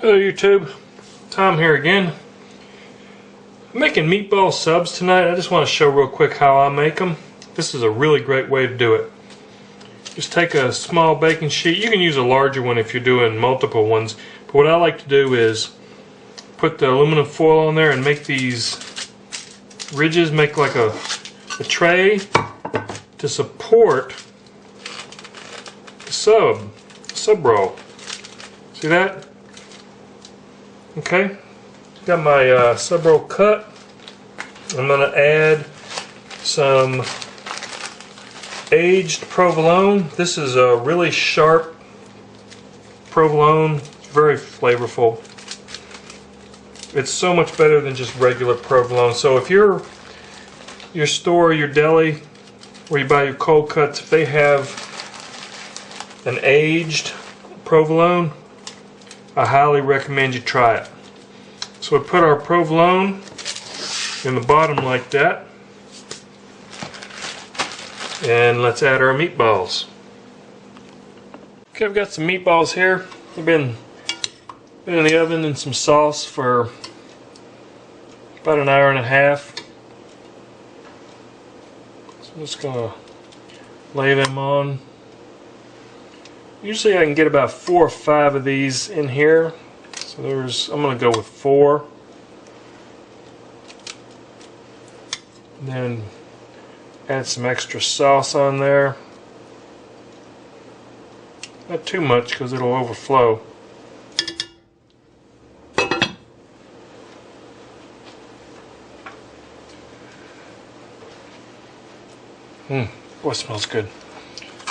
Hello YouTube, Tom here again. I'm making meatball subs tonight. I just want to show real quick how I make them. This is a really great way to do it. Just take a small baking sheet. You can use a larger one if you're doing multiple ones. But what I like to do is put the aluminum foil on there and make these ridges, make like a tray to support the sub roll. See that? Okay, got my sub roll cut. I'm going to add some aged provolone. This is a really sharp provolone, very flavorful. It's so much better than just regular provolone. So if your store, your deli, where you buy your cold cuts, if they have an aged provolone, I highly recommend you try it. So we put our provolone in the bottom like that, and let's add our meatballs. Okay, I've got some meatballs here. They've been in the oven in some sauce for about an hour and a half. So I'm just gonna lay them on. Usually I can get about 4 or 5 of these in here. So I'm going to go with 4. And then add some extra sauce on there. Not too much because it'll overflow. Boy, it smells good.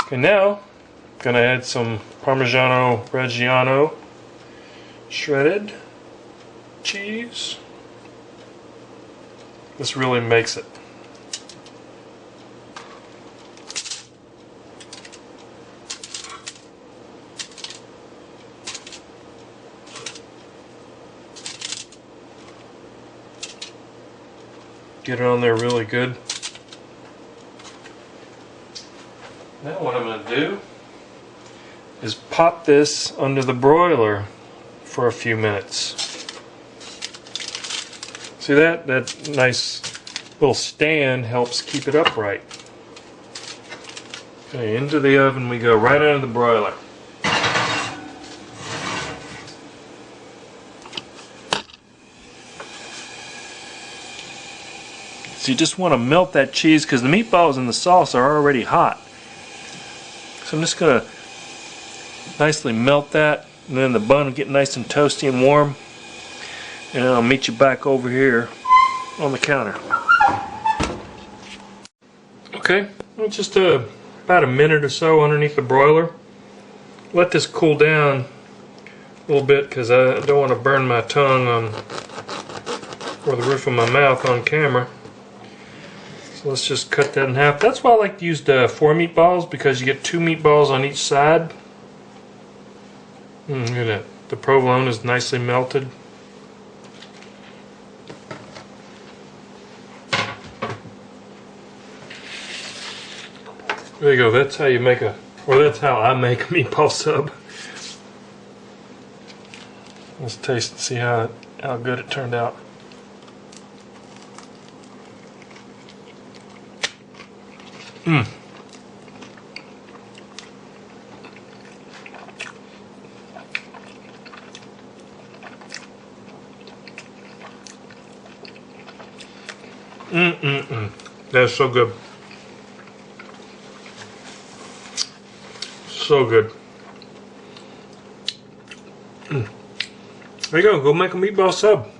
Okay, now gonna add some Parmigiano Reggiano shredded cheese. This really makes it. Get it on there really good. Now what I'm gonna do is pop this under the broiler for a few minutes. See that? That nice little stand helps keep it upright. Okay, into the oven we go, right under the broiler. So you just want to melt that cheese because the meatballs and the sauce are already hot. So I'm just going to nicely melt that, and then the bun will get nice and toasty and warm, and then I'll meet you back over here on the counter. Okay, well, just about a minute or so underneath the broiler. Let this cool down a little bit because I don't want to burn my tongue or the roof of my mouth on camera. So let's just cut that in half. That's why I like to use the 4 meatballs, because you get 2 meatballs on each side. Look at that. The provolone is nicely melted. There you go. That's how you make that's how I make a meatball sub. Let's taste and see how good it turned out. That's so good. So good. There you go. Go make a meatball sub.